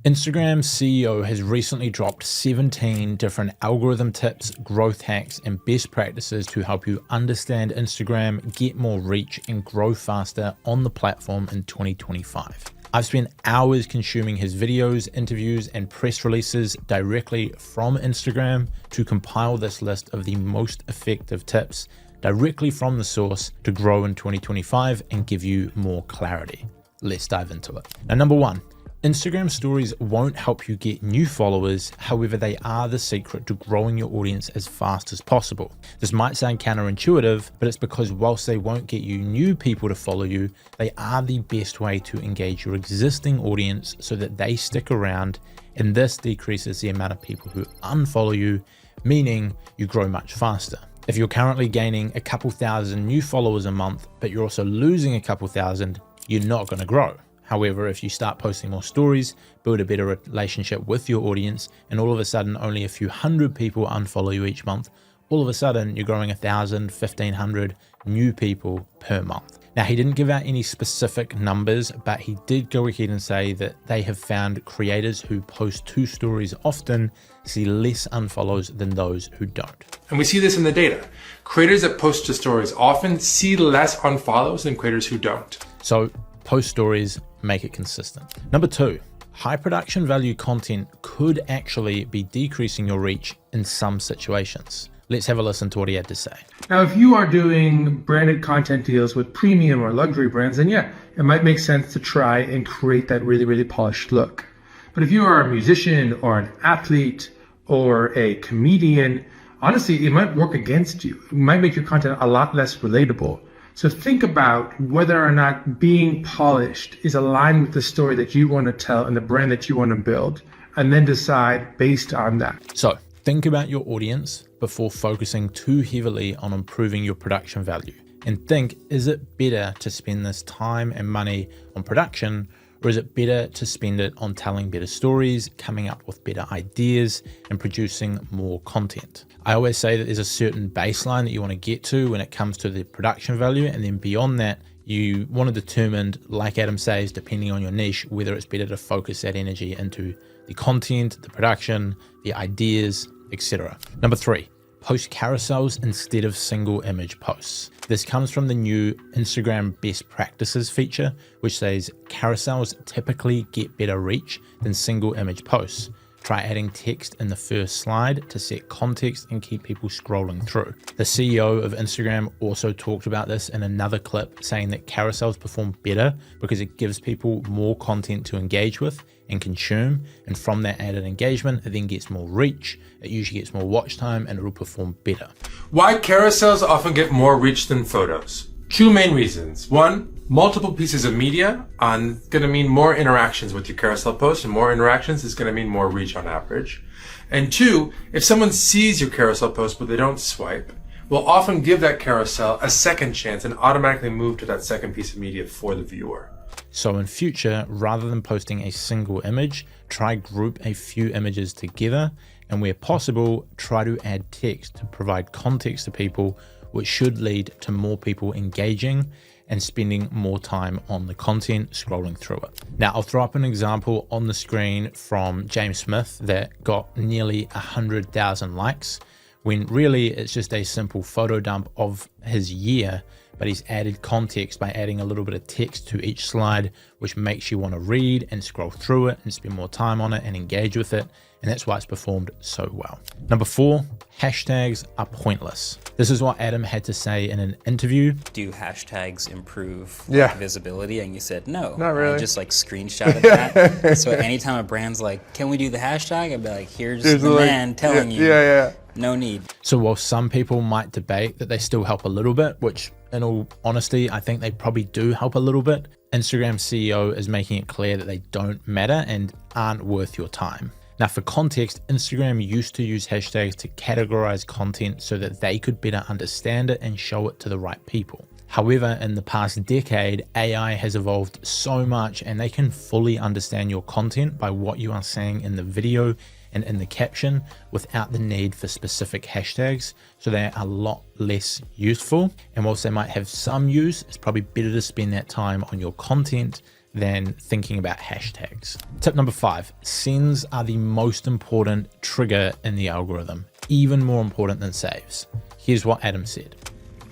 Instagram's CEO has recently dropped 17 different algorithm tips, growth hacks, and best practices to help you understand Instagram, get more reach, and grow faster on the platform in 2025. I've spent hours consuming his videos, interviews, and press releases directly from Instagram to compile this list of the most effective tips directly from the source to grow in 2025 and give you more clarity. Let's dive into it. Now, number one, Instagram stories won't help you get new followers. However, they are the secret to growing your audience as fast as possible. This might sound counterintuitive, but it's because whilst they won't get you new people to follow you, they are the best way to engage your existing audience so that they stick around, and this decreases the amount of people who unfollow you, meaning you grow much faster. If you're currently gaining a couple thousand new followers a month, but you're also losing a couple thousand, you're not going to grow. However, if you start posting more stories, build a better relationship with your audience, and all of a sudden only a few hundred people unfollow you each month, all of a sudden you're growing 1,000, 1,500 new people per month. Now, he didn't give out any specific numbers, but he did go ahead and say that they have found creators who post 2 stories often see less unfollows than those who don't. And we see this in the data. Creators that post 2 stories often see less unfollows than creators who don't. So post stories, make it consistent. Number 2, high production value content could actually be decreasing your reach in some situations. Let's have a listen to what he had to say. Now, if you are doing branded content deals with premium or luxury brands, then yeah, it might make sense to try and create that really, really polished look. But if you are a musician or an athlete or a comedian, honestly, it might work against you. It might make your content a lot less relatable. So think about whether or not being polished is aligned with the story that you want to tell and the brand that you want to build, and then decide based on that. So think about your audience before focusing too heavily on improving your production value, and think, is it better to spend this time and money on production, or is it better to spend it on telling better stories, coming up with better ideas, and producing more content? I always say that there's a certain baseline that you want to get to when it comes to the production value, and then beyond that, you want to determine, like Adam says, depending on your niche, whether it's better to focus that energy into the content, the production, the ideas, etc. Number 3, post carousels instead of single image posts. This comes from the new Instagram best practices feature, which says carousels typically get better reach than single image posts. Try adding text in the first slide to set context and keep people scrolling through. The CEO of Instagram also talked about this in another clip, saying that carousels perform better because it gives people more content to engage with and consume, and from that added engagement, it then gets more reach, it usually gets more watch time, and it will perform better. Why carousels often get more reach than photos? 2 main reasons. 1, multiple pieces of media on going to mean more interactions with your carousel post, and more interactions is going to mean more reach on average. And 2, if someone sees your carousel post but they don't swipe, we'll often give that carousel a second chance and automatically move to that second piece of media for the viewer. So in future, rather than posting a single image, try group a few images together, and where possible, try to add text to provide context to people, which should lead to more people engaging and spending more time on the content, scrolling through it. Now, I'll throw up an example on the screen from James Smith that got nearly 100,000 likes, when really it's just a simple photo dump of his year, but he's added context by adding a little bit of text to each slide, which makes you want to read and scroll through it and spend more time on it and engage with it. And that's why it's performed so well. Number 4, hashtags are pointless. This is what Adam had to say in an interview. Do hashtags improve visibility? And you said no. Not really. I just like screenshotted that. So anytime a brand's like, can we do the hashtag? I'd be like, here's the man telling you. No need. So while some people might debate that they still help a little bit, which in all honesty, I think they probably do help a little bit, Instagram's CEO is making it clear that they don't matter and aren't worth your time. Now, for context, Instagram used to use hashtags to categorize content so that they could better understand it and show it to the right people. However, in the past decade, AI has evolved so much and they can fully understand your content by what you are saying in the video and in the caption without the need for specific hashtags. So they are a lot less useful. And whilst they might have some use, it's probably better to spend that time on your content than thinking about hashtags. Tip number 5, sends are the most important trigger in the algorithm, even more important than saves. Here's what Adam said.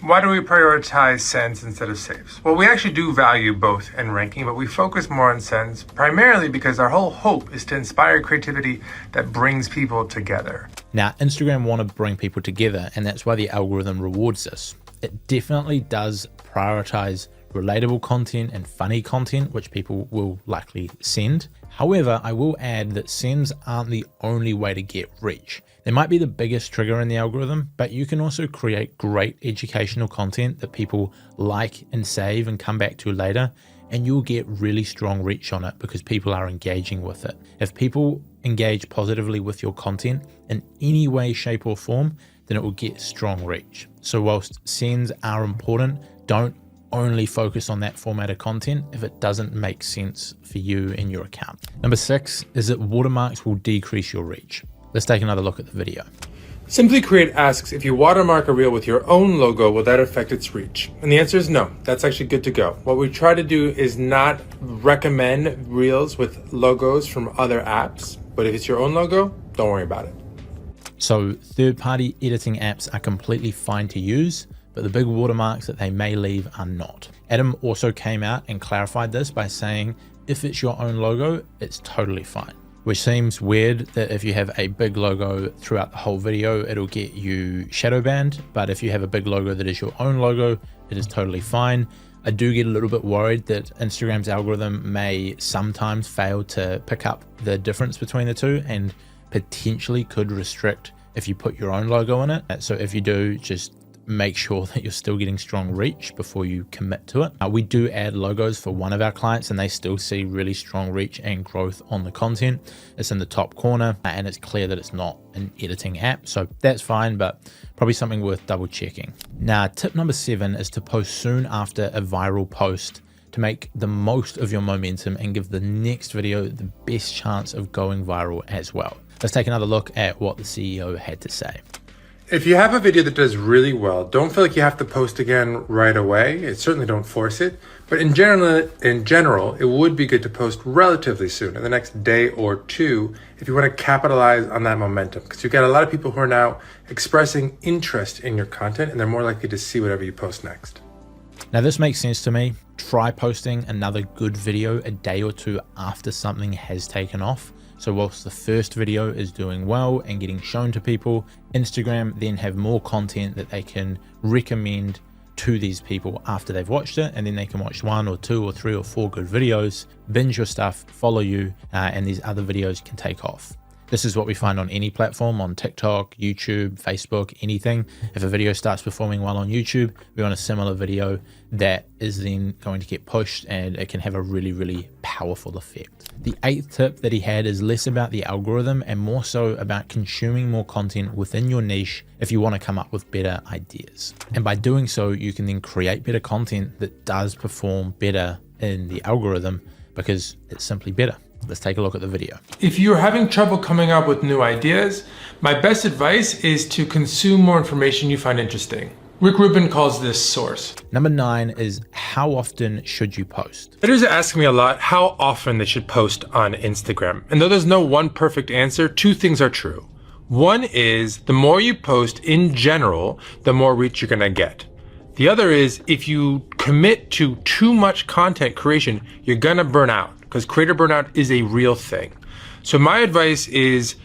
Why do we prioritize sends instead of saves? Well, we actually do value both in ranking, but we focus more on sends primarily because our whole hope is to inspire creativity that brings people together. Now, Instagram want to bring people together, and that's why the algorithm rewards this. It definitely does prioritize relatable content and funny content, which people will likely send. However, I will add that sends aren't the only way to get reach. They might be the biggest trigger in the algorithm, but you can also create great educational content that people like and save and come back to later, and you'll get really strong reach on it because people are engaging with it. If people engage positively with your content in any way, shape or form, then it will get strong reach. So whilst sends are important, don't only focus on that format of content if it doesn't make sense for you and your account. Number 6 is that watermarks will decrease your reach. Let's take another look at the video. Simply Create asks, if you watermark a reel with your own logo, will that affect its reach? And the answer is no. That's actually good to go. What we try to do is not recommend reels with logos from other apps, but if it's your own logo, don't worry about it. So third-party editing apps are completely fine to use, but the big watermarks that they may leave are not. Adam also came out and clarified this by saying, if it's your own logo, it's totally fine. Which seems weird that if you have a big logo throughout the whole video, it'll get you shadow banned. But if you have a big logo that is your own logo, it is totally fine. I do get a little bit worried that Instagram's algorithm may sometimes fail to pick up the difference between the two and potentially could restrict if you put your own logo in it. So if you do, just make sure that you're still getting strong reach before you commit to it. We do add logos for one of our clients and they still see really strong reach and growth on the content. It's in the top corner and it's clear that it's not an editing app. So that's fine, but probably something worth double checking. Now, tip number 7 is to post soon after a viral post to make the most of your momentum and give the next video the best chance of going viral as well. Let's take another look at what the CEO had to say. If you have a video that does really well, don't feel like you have to post again right away. Certainly don't force it. But in general, it would be good to post relatively soon, in the next day or two, if you want to capitalize on that momentum. Because you've got a lot of people who are now expressing interest in your content, and they're more likely to see whatever you post next. Now this makes sense to me. Try posting another good video a day or two after something has taken off. So whilst the first video is doing well and getting shown to people, Instagram then have more content that they can recommend to these people after they've watched it, and then they can watch 1 or 2 or 3 or 4 good videos, binge your stuff, follow you, and these other videos can take off. This is what we find on any platform, on TikTok, YouTube, Facebook, anything. If a video starts performing well on YouTube, we want a similar video that is then going to get pushed and it can have a really, really powerful effect. The 8th tip that he had is less about the algorithm and more so about consuming more content within your niche if you want to come up with better ideas. And by doing so, you can then create better content that does perform better in the algorithm because it's simply better. Let's take a look at the video. If you're having trouble coming up with new ideas, my best advice is to consume more information you find interesting. Rick Rubin calls this source. Number 9 is how often should you post? Editors ask me a lot how often they should post on Instagram. And though there's no one perfect answer, 2 things are true. One is the more you post in general, the more reach you're gonna get. The other is if you commit to too much content creation, you're gonna burn out. Because creator burnout is a real thing. So my advice is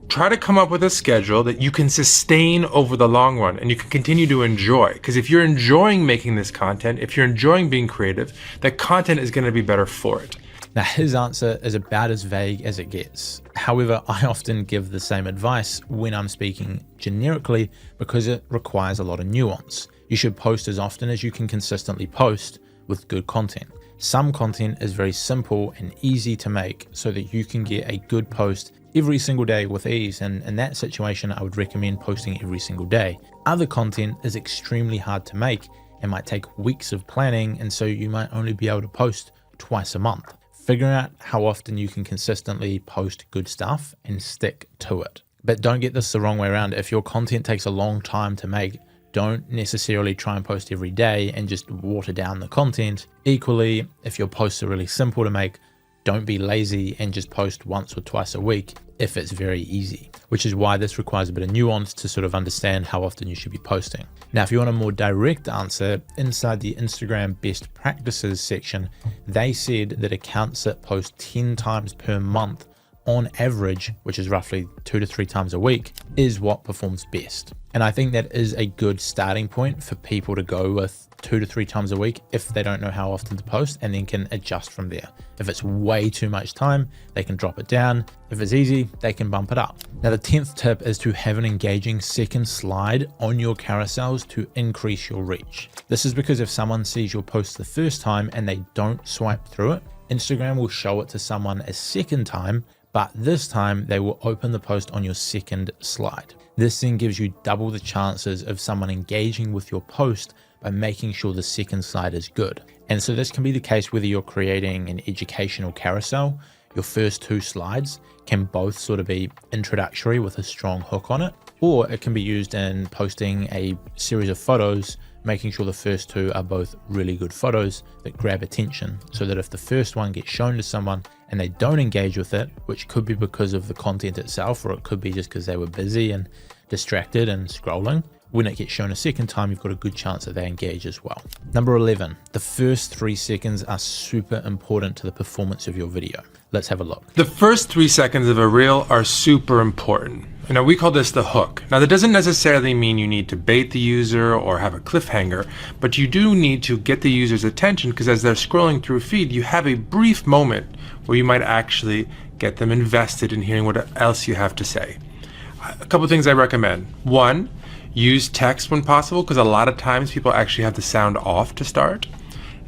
try to come up with a schedule that you can sustain over the long run and you can continue to enjoy. Because if you're enjoying making this content, if you're enjoying being creative, that content is going to be better for it. Now his answer is about as vague as it gets. However, I often give the same advice when I'm speaking generically because it requires a lot of nuance. You should post as often as you can consistently post with good content. Some content is very simple and easy to make so that you can get a good post every single day with ease, and in that situation I would recommend posting every single day. Other content is extremely hard to make and might take weeks of planning, and so you might only be able to post twice a month. Figure out how often you can consistently post good stuff and stick to it. But don't get this the wrong way around. If your content takes a long time to make, don't necessarily try and post every day and just water down the content. Equally, if your posts are really simple to make, don't be lazy and just post once or twice a week if it's very easy, which is why this requires a bit of nuance to sort of understand how often you should be posting. Now, if you want a more direct answer, inside the Instagram best practices section, they said that accounts that post 10 times per month on average, which is roughly 2 to 3 times a week, is what performs best. And I think that is a good starting point for people to go with 2 to 3 times a week if they don't know how often to post, and then can adjust from there. If it's way too much time, they can drop it down. If it's easy, they can bump it up. Now, the 10th tip is to have an engaging second slide on your carousels to increase your reach. This is because if someone sees your post the first time and they don't swipe through it, Instagram will show it to someone a second time, but this time they will open the post on your second slide. This then gives you double the chances of someone engaging with your post by making sure the second slide is good. And so this can be the case whether you're creating an educational carousel. Your first 2 slides can both sort of be introductory with a strong hook on it, or it can be used in posting a series of photos, making sure the first 2 are both really good photos that grab attention, so that if the first one gets shown to someone and they don't engage with it, which could be because of the content itself, or it could be just because they were busy and distracted and scrolling, when it gets shown a second time, you've got a good chance that they engage as well. Number 11, the first 3 seconds are super important to the performance of your video. Let's have a look. The first 3 seconds of a reel are super important. We call this the hook. Now, that doesn't necessarily mean you need to bait the user or have a cliffhanger, but you do need to get the user's attention, because as they're scrolling through a feed, you have a brief moment where you might actually get them invested in hearing what else you have to say. A couple of things I recommend. 1, use text when possible, because a lot of times people actually have the sound off to start.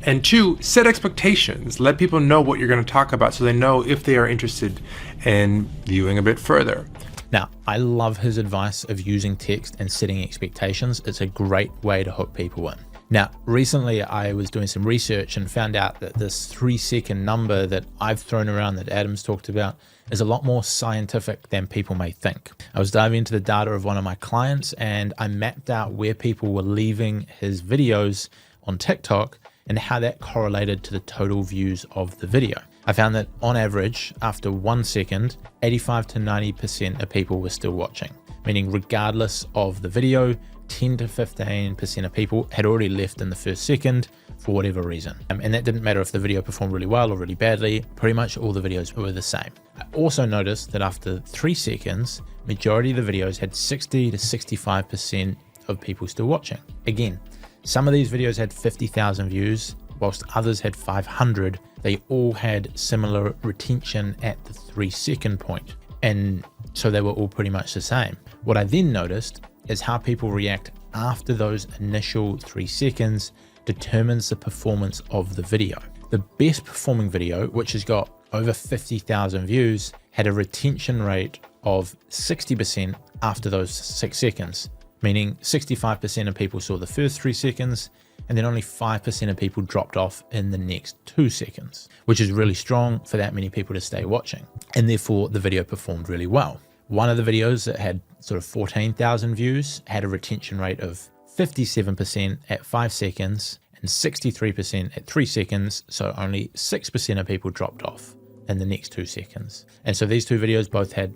And 2, set expectations. Let people know what you're going to talk about so they know if they are interested in viewing a bit further. Now, I love his advice of using text and setting expectations. It's a great way to hook people in. Now, recently I was doing some research and found out that this 3-second number that I've thrown around, that Adam's talked about, is a lot more scientific than people may think. I was diving into the data of one of my clients and I mapped out where people were leaving his videos on TikTok and how that correlated to the total views of the video. I found that on average, after 1 second, 85 to 90% of people were still watching, meaning regardless of the video, 10 to 15% of people had already left in the first second for whatever reason. And that didn't matter if the video performed really well or really badly. Pretty much all the videos were the same. I also noticed that after 3 seconds, majority of the videos had 60 to 65% of people still watching. Again, some of these videos had 50,000 views, whilst others had 500. They all had similar retention at the 3-second point. And so they were all pretty much the same. What I then noticed is how people react after those initial 3 seconds determines the performance of the video. The best performing video, which has got over 50,000 views, had a retention rate of 60% after those 6 seconds, meaning 65% of people saw the first 3 seconds, and then only 5% of people dropped off in the next 2 seconds, which is really strong for that many people to stay watching. And therefore the video performed really well. One of the videos that had sort of 14,000 views had a retention rate of 57% at 5 seconds and 63% at 3 seconds. So only 6% of people dropped off in the next 2 seconds. And so these 2 videos both had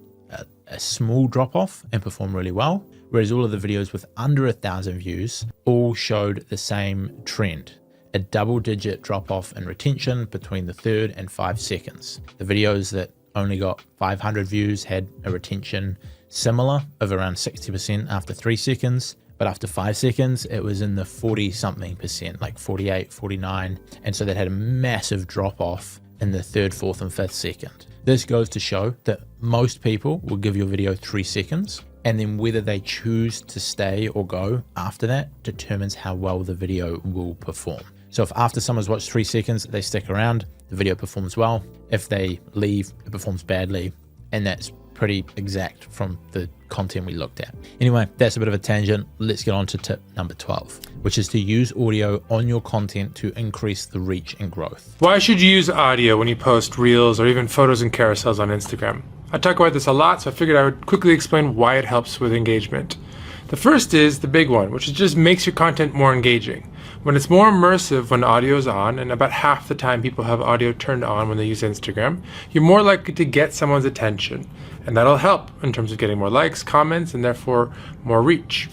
a small drop off and performed really well. Whereas all of the videos with under 1,000 views all showed the same trend, a double-digit drop-off in retention between the 3rd and 5 seconds. The videos that only got 500 views had a retention similar of around 60% after 3 seconds, but after 5 seconds, it was in the 40-something%, like 48, 49, and so that had a massive drop-off in the 3rd, 4th, and 5th second. This goes to show that most people will give your video 3 seconds, and then whether they choose to stay or go after that determines how well the video will perform. So if after someone's watched 3 seconds, they stick around, the video performs well. If they leave, it performs badly. And that's pretty exact from the content we looked at. Anyway, that's a bit of a tangent. Let's get on to tip number 12, which is to use audio on your content to increase the reach and growth. Why should you use audio when you post reels or even photos and carousels on Instagram? I talk about this a lot, so I figured I would quickly explain why it helps with engagement. The first is the big one, which is just makes your content more engaging. When it's more immersive when audio is on, and about half the time people have audio turned on when they use Instagram, you're more likely to get someone's attention. And that'll help in terms of getting more likes, comments, and therefore more reach.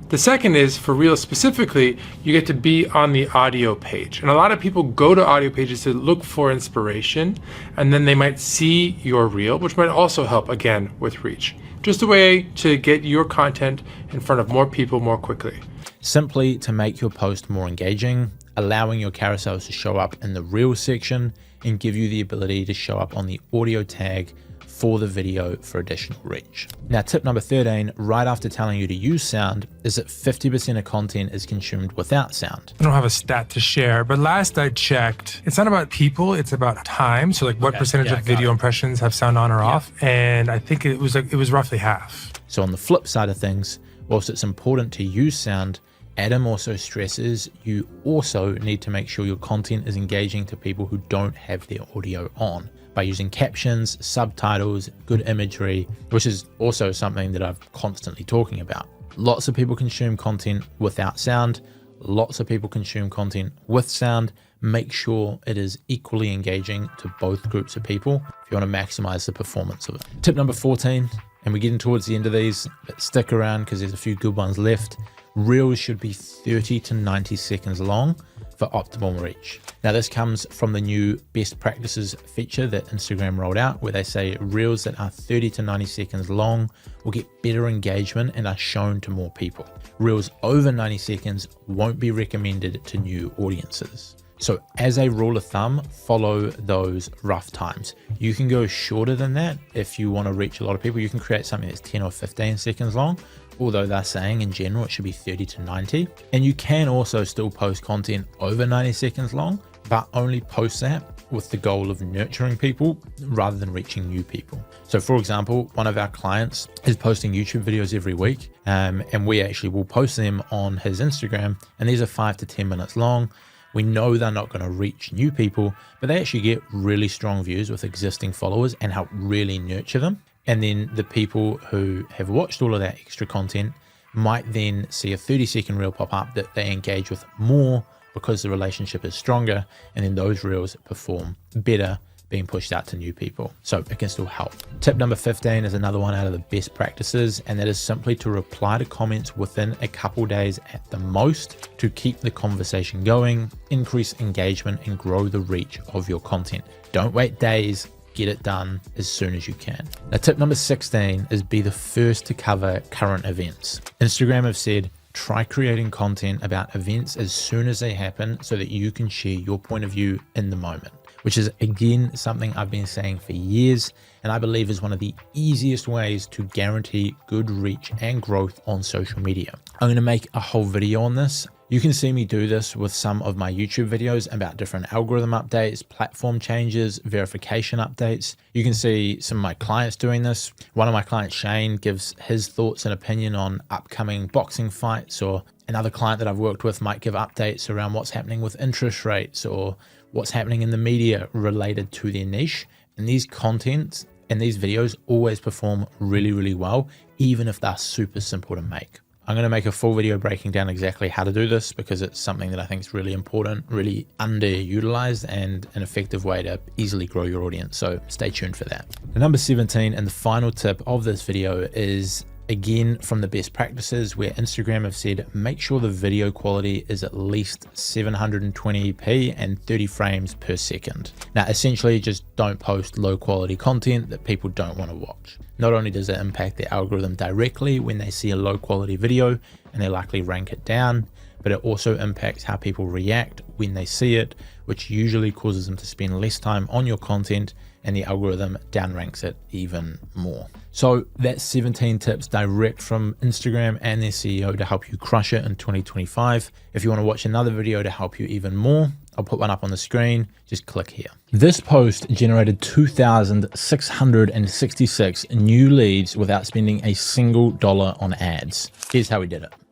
The second is, for Reels specifically, you get to be on the audio page. And a lot of people go to audio pages to look for inspiration, and then they might see your Reel, which might also help, again, with reach. Just a way to get your content in front of more people more quickly. Simply to make your post more engaging, allowing your carousels to show up in the Reels section, and give you the ability to show up on the audio tag for the video for additional reach. Now, tip number 13, right after telling you to use sound, is that 50% of content is consumed without sound. I don't have a stat to share, but last I checked, it's not about people, it's about time. So like what percentage of video impressions have sound on or off? And I think it was roughly half. So on the flip side of things, whilst it's important to use sound, Adam also stresses you also need to make sure your content is engaging to people who don't have their audio on, by using captions, subtitles, good imagery, which is also something that I've constantly talking about. Lots of people consume content without sound. Lots of people consume content with sound. Make sure it is equally engaging to both groups of people if you want to maximize the performance of it. Tip number 14, and we're getting towards the end of these, but stick around because there's a few good ones left. Reels should be 30 to 90 seconds long for optimal reach. Now, this comes from the new best practices feature that Instagram rolled out, where they say Reels that are 30 to 90 seconds long will get better engagement and are shown to more people. Reels over 90 seconds won't be recommended to new audiences. So as a rule of thumb, follow those rough times. You can go shorter than that if you want to reach a lot of people. You can create something that's 10 or 15 seconds long, although they're saying in general it should be 30 to 90. And you can also still post content over 90 seconds long, but only post that with the goal of nurturing people rather than reaching new people. So for example, one of our clients is posting YouTube videos every week, and we actually will post them on his Instagram, and these are 5 to 10 minutes long. We know they're not going to reach new people, but they actually get really strong views with existing followers and help really nurture them. And then the people who have watched all of that extra content might then see a 30-second reel pop up that they engage with more because the relationship is stronger, and then those reels perform better being pushed out to new people. So it can still help. Tip number 15 is another one out of the best practices, and that is simply to reply to comments within a couple days at the most to keep the conversation going, increase engagement, and grow the reach of your content. Don't wait days. Get it done as soon as you can. Now, tip number 16 is be the first to cover current events. Instagram have said, try creating content about events as soon as they happen so that you can share your point of view in the moment, which is again something I've been saying for years, and I believe is one of the easiest ways to guarantee good reach and growth on social media. I'm going to make a whole video on this. You can see me do this with some of my YouTube videos about different algorithm updates, platform changes, verification updates. You can see some of my clients doing this. One of my clients, Shane, gives his thoughts and opinion on upcoming boxing fights, or another client that I've worked with might give updates around what's happening with interest rates or what's happening in the media related to their niche. And these contents and these videos always perform really, really well, even if they're super simple to make. I'm going to make a full video breaking down exactly how to do this because it's something that I think is really important, really underutilized, and an effective way to easily grow your audience. So stay tuned for that. The number 17 and the final tip of this video is again from the best practices, where Instagram have said make sure the video quality is at least 720p and 30 frames per second. Now essentially just don't post low quality content that people don't want to watch. Not only does it impact the algorithm directly when they see a low quality video and they likely rank it down, but it also impacts how people react when they see it, which usually causes them to spend less time on your content, and the algorithm downranks it even more. So that's 17 tips direct from Instagram and their CEO to help you crush it in 2025. If you want to watch another video to help you even more, I'll put one up on the screen. Just click here. This post generated 2,666 new leads without spending a single dollar on ads. Here's how we did it.